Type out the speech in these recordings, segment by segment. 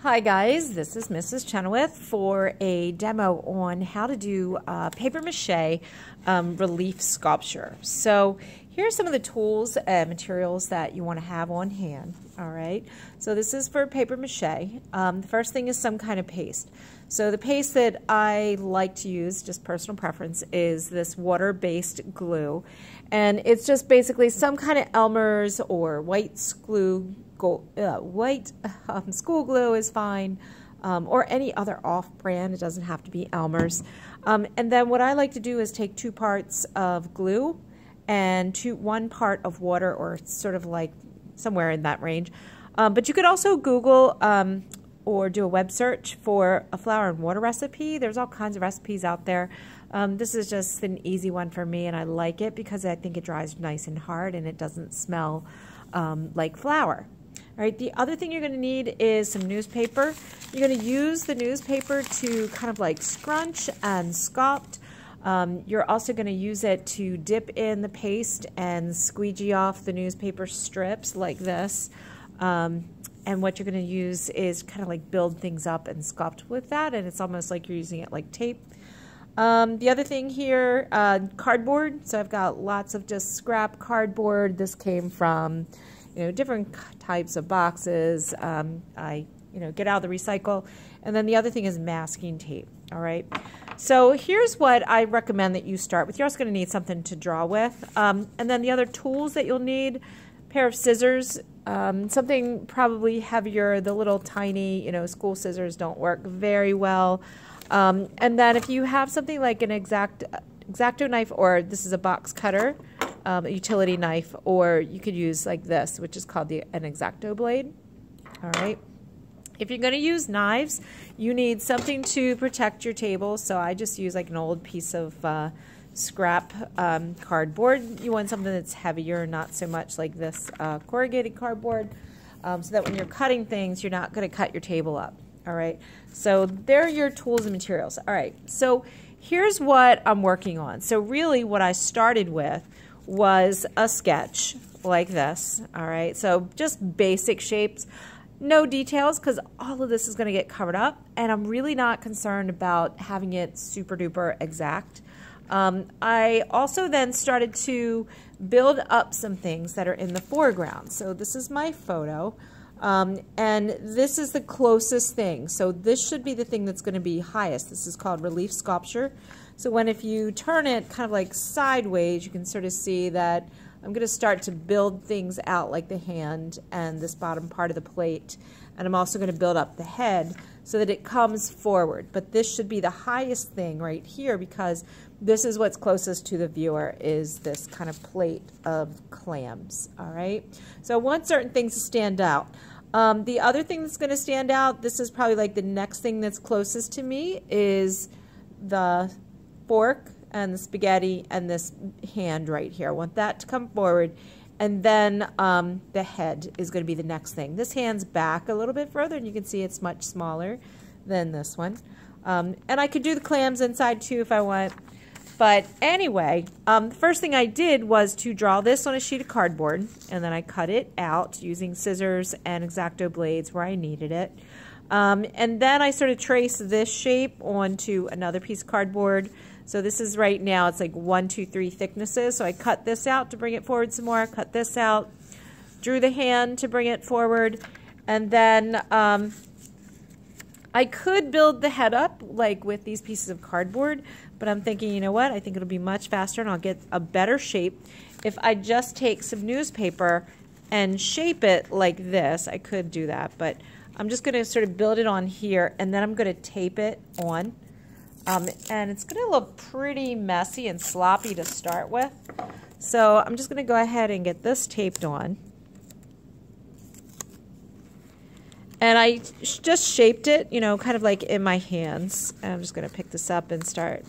Hi guys, this is Mrs. Chenoweth for a demo on how to do paper mache relief sculpture. So here's some of the tools and materials that you want to have on hand. All right, so this is for paper mache. The first thing is some kind of paste. So the paste that I like to use, just personal preference, is this water-based glue. And it's just basically some kind of Elmer's or white school glue is fine, or any other off-brand. It doesn't have to be Elmer's. And then what I like to do is take 2 parts of glue and 1 part of water, or sort of like somewhere in that range. But you could also Google or do a web search for a flour and water recipe. There's all kinds of recipes out there. This is just an easy one for me, and I like it because I think it dries nice and hard and it doesn't smell like flour. All right, the other thing you're going to need is some newspaper. You're going to use the newspaper to kind of like scrunch and sculpt. You're also going to use it to dip in the paste and squeegee off the newspaper strips like this. And what you're going to use is kind of like build things up and sculpt with that, and it's almost like you're using it like tape. The other thing here, cardboard. So I've got lots of just scrap cardboard. This came from different types of boxes. I get out of the recycle. And then the other thing is masking tape. All right. So here's what I recommend that you start with. You're also going to need something to draw with. And then the other tools that you'll need, a pair of scissors, something probably heavier. The little tiny, school scissors don't work very well. And then if you have something like an X-Acto knife, or this is a box cutter, a utility knife, or you could use like this, which is called an X-Acto blade. All right. If you're going to use knives, you need something to protect your table. So I just use like an old piece of scrap cardboard. You want something that's heavier, not so much like this corrugated cardboard, so that when you're cutting things, you're not going to cut your table up. All right. So there are your tools and materials. All right. So here's what I'm working on. So really what I started with was a sketch like this. All right. So just basic shapes. No details, because all of this is going to get covered up, and I'm really not concerned about having it super duper exact. I also then started to build up some things that are in the foreground. So this is my photo, and this is the closest thing. So this should be the thing that's going to be highest. This is called relief sculpture. So if you turn it kind of like sideways, you can sort of see that I'm going to start to build things out like the hand and this bottom part of the plate. And I'm also going to build up the head so that it comes forward. But this should be the highest thing right here, because this is what's closest to the viewer, is this kind of plate of clams. All right. So I want certain things to stand out. The other thing that's going to stand out, this is probably like the next thing that's closest to me, is the fork and the spaghetti and this hand right here. I want that to come forward, and then the head is going to be the next thing. This hand's back a little bit further, and you can see it's much smaller than this one. And I could do the clams inside too if I want. But anyway, the first thing I did was to draw this on a sheet of cardboard, and then I cut it out using scissors and X-Acto blades where I needed it. And then I sort of traced this shape onto another piece of cardboard. So this is right now, it's like 1, 2, 3 thicknesses. So I cut this out to bring it forward some more, cut this out, drew the hand to bring it forward, and then I could build the head up like with these pieces of cardboard, but I'm thinking, you know what, I think it'll be much faster and I'll get a better shape if I just take some newspaper and shape it like this. I could do that, but I'm just going to sort of build it on here, and then I'm going to tape it on. And it's going to look pretty messy and sloppy to start with. So I'm just going to go ahead and get this taped on. And I just shaped it, kind of like in my hands. And I'm just going to pick this up and start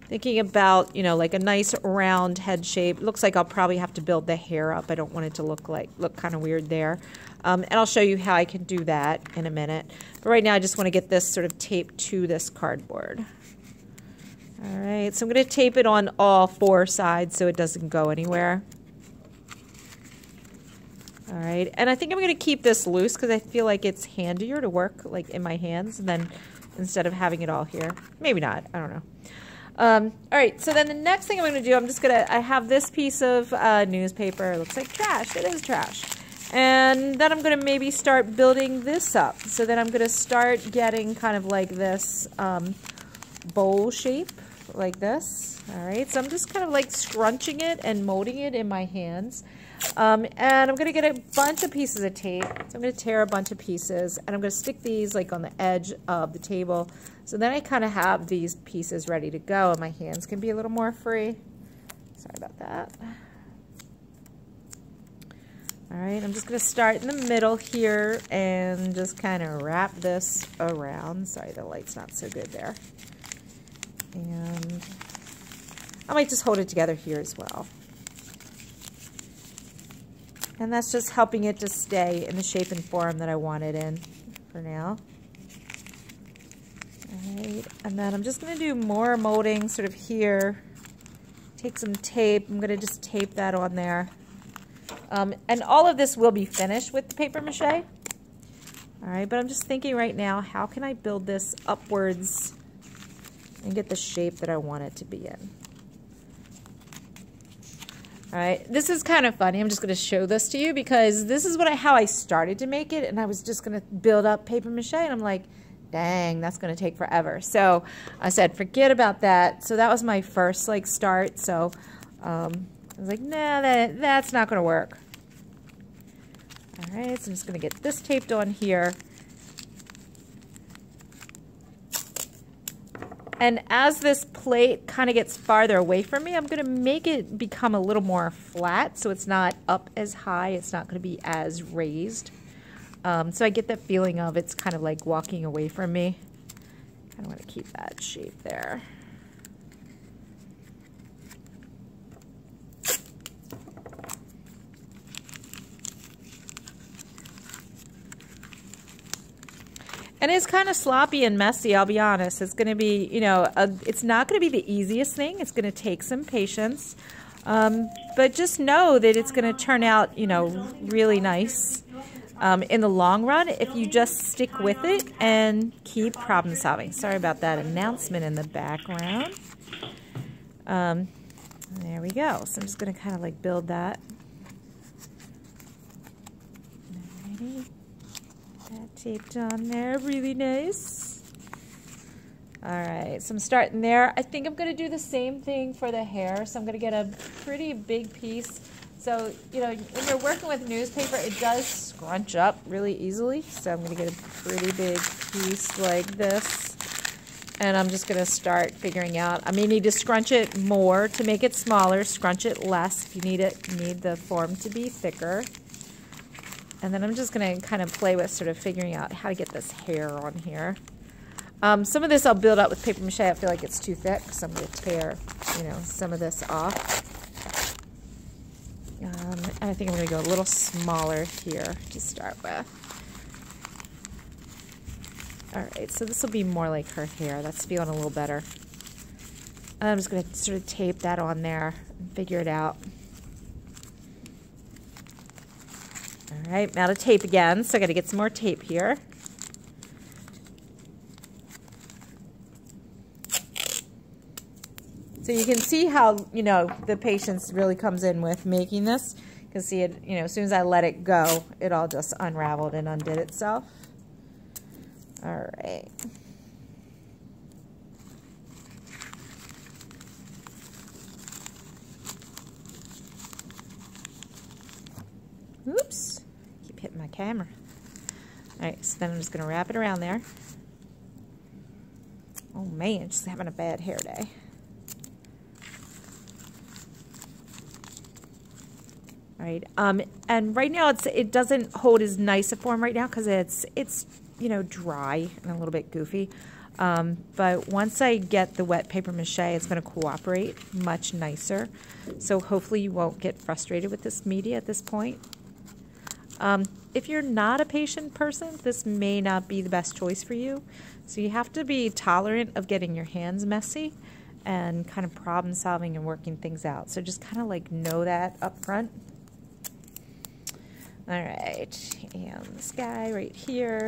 thinking about, like a nice round head shape. It looks like I'll probably have to build the hair up. I don't want it to look kind of weird there. And I'll show you how I can do that in a minute. But right now I just want to get this sort of taped to this cardboard. All right, so I'm going to tape it on all 4 sides so it doesn't go anywhere. All right, and I think I'm going to keep this loose because I feel like it's handier to work like in my hands than instead of having it all here. Maybe not, I don't know. All right, so then the next thing I'm going to do, I have this piece of newspaper. It looks like trash. It is trash. And then I'm going to maybe start building this up. So then I'm going to start getting kind of like this bowl shape, like this. All right, so I'm just kind of like scrunching it and molding it in my hands. And I'm going to get a bunch of pieces of tape. So I'm going to tear a bunch of pieces, and I'm going to stick these like on the edge of the table. So then I kind of have these pieces ready to go, and my hands can be a little more free. Sorry about that. All right, I'm just going to start in the middle here and just kind of wrap this around. Sorry, the light's not so good there. And I might just hold it together here as well. And that's just helping it to stay in the shape and form that I want it in for now. All right, and then I'm just going to do more molding sort of here. Take some tape. I'm going to just tape that on there. And all of this will be finished with the paper mache. All right, but I'm just thinking right now, how can I build this upwards and get the shape that I want it to be in? All right, this is kind of funny. I'm just going to show this to you because this is how I started to make it, and I was just going to build up paper mache, and I'm like, dang, that's going to take forever. So I said, forget about that. So that was my first like start. So I was like, nah, that's not going to work. All right, so I'm just going to get this taped on here. And as this plate kind of gets farther away from me, I'm going to make it become a little more flat so it's not up as high. It's not going to be as raised. So I get that feeling of it's kind of like walking away from me. I want to keep that shape there. And it's kind of sloppy and messy, I'll be honest. It's going to be, you know, it's not going to be the easiest thing. It's going to take some patience. But just know that it's going to turn out, you know, really nice in the long run if you just stick with it and keep problem solving. Sorry about that announcement in the background. There we go. So I'm just going to kind of like build that. Alrighty. That taped on there, really nice. All right, so I'm starting there. I think I'm going to do the same thing for the hair. So I'm going to get a pretty big piece. So, you know, when you're working with newspaper, it does scrunch up really easily. So I'm going to get a pretty big piece like this. And I'm just going to start figuring out. I may need to scrunch it more to make it smaller, scrunch it less if you need the form to be thicker. And then I'm just going to kind of play with sort of figuring out how to get this hair on here. Some of this I'll build up with paper mache. I feel like it's too thick, so I'm going to tear, you know, some of this off. And I think I'm going to go a little smaller here to start with. All right, so this will be more like her hair. That's feeling a little better. And I'm just going to sort of tape that on there and figure it out. All right, I'm out of tape again, so I got to get some more tape here. So you can see how, you know, the patience really comes in with making this. You can see it, you know, as soon as I let it go, it all just unraveled and undid itself. All right. Oops. Keep hitting my camera. All right, so then I'm just going to wrap it around there. Oh man, just having a bad hair day. All right, and right now it doesn't hold as nice a form right now because it's you know, dry and a little bit goofy. But once I get the wet paper mache, it's going to cooperate much nicer. So hopefully you won't get frustrated with this media at this point. If you're not a patient person, this may not be the best choice for you. So you have to be tolerant of getting your hands messy and kind of problem solving and working things out. So just kind of like know that up front. All right, and this guy right here.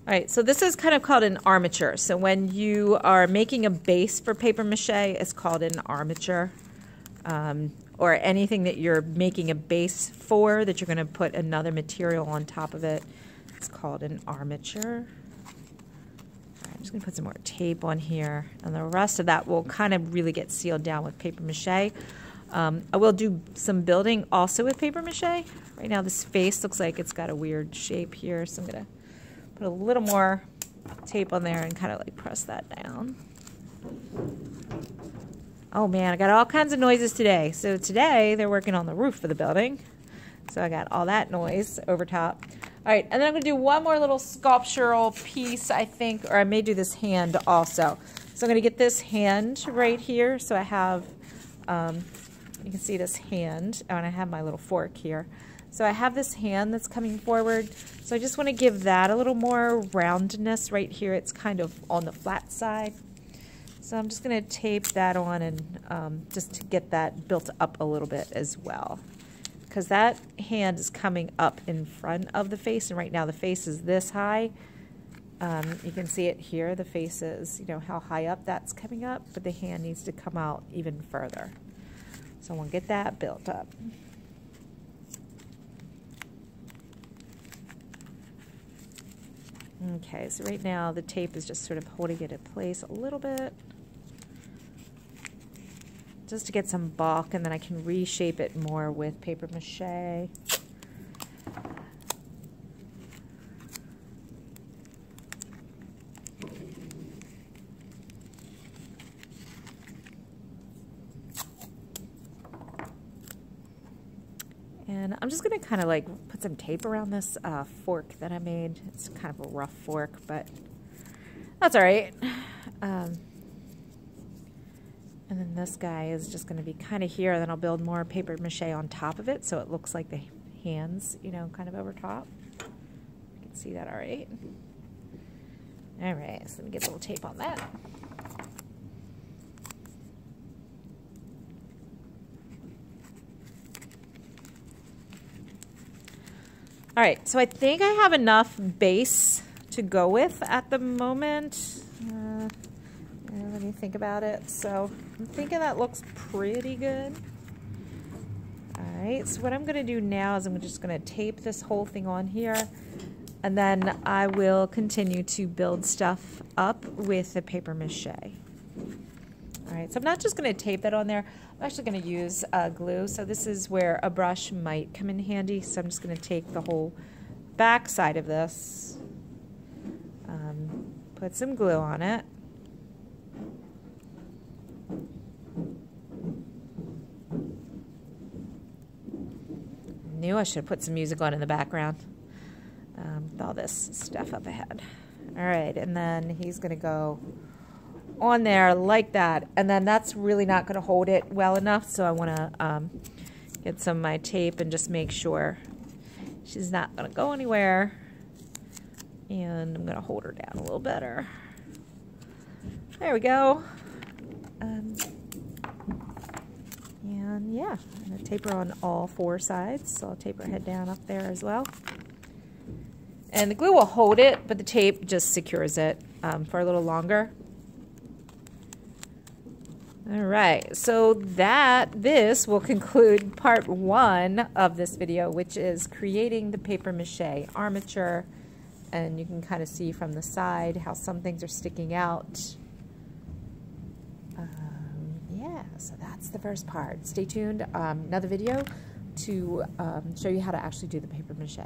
All right, so this is kind of called an armature. So when you are making a base for paper mache, it's called an armature. Or anything that you're making a base for, that you're going to put another material on top of it, it's called an armature. All right, I'm just going to put some more tape on here, and the rest of that will kind of really get sealed down with paper mache. I will do some building also with paper mache. Right now this face looks like it's got a weird shape here, so I'm going to put a little more tape on there and kind of like press that down. Oh man, I got all kinds of noises today. So today they're working on the roof of the building. So I got all that noise over top. All right, and then I'm gonna do one more little sculptural piece, I think, or I may do this hand also. So I'm gonna get this hand right here. So I have, you can see this hand, and I have my little fork here. So I have this hand that's coming forward. So I just wanna give that a little more roundness right here. It's kind of on the flat side. So I'm just going to tape that on and just to get that built up a little bit as well. Because that hand is coming up in front of the face, and right now the face is this high. You can see it here. The face is, you know, how high up that's coming up, but the hand needs to come out even further. So I want to get that built up. Okay, so right now the tape is just sort of holding it in place a little bit, just to get some bulk, and then I can reshape it more with paper mache. And I'm just going to kind of like put some tape around this fork that I made. It's kind of a rough fork, but that's all right. And then this guy is just going to be kind of here, and then I'll build more paper mache on top of it so it looks like the hands, you know, kind of over top. You can see that all right. All right, so let me get a little tape on that. All right, so I think I have enough base to go with at the moment. Let me think about it. So I'm thinking that looks pretty good. All right, so what I'm going to do now is I'm just going to tape this whole thing on here, and then I will continue to build stuff up with the paper mache. All right, so I'm not just going to tape that on there. I'm actually going to use glue. So this is where a brush might come in handy. So I'm just going to take the whole back side of this, put some glue on it. Knew I should have put some music on in the background with all this stuff up ahead. All right, and then he's going to go on there like that, and then that's really not going to hold it well enough, so I want to get some of my tape and just make sure she's not going to go anywhere, and I'm going to hold her down a little better. There we go. And yeah, I'm going to tape her on all four sides, so I'll tape her head down up there as well. And the glue will hold it, but the tape just secures it for a little longer. All right, so this will conclude part 1 of this video, which is creating the paper mache armature. And you can kind of see from the side how some things are sticking out. Yeah, so that's the first part. Stay tuned, another video to show you how to actually do the paper mache.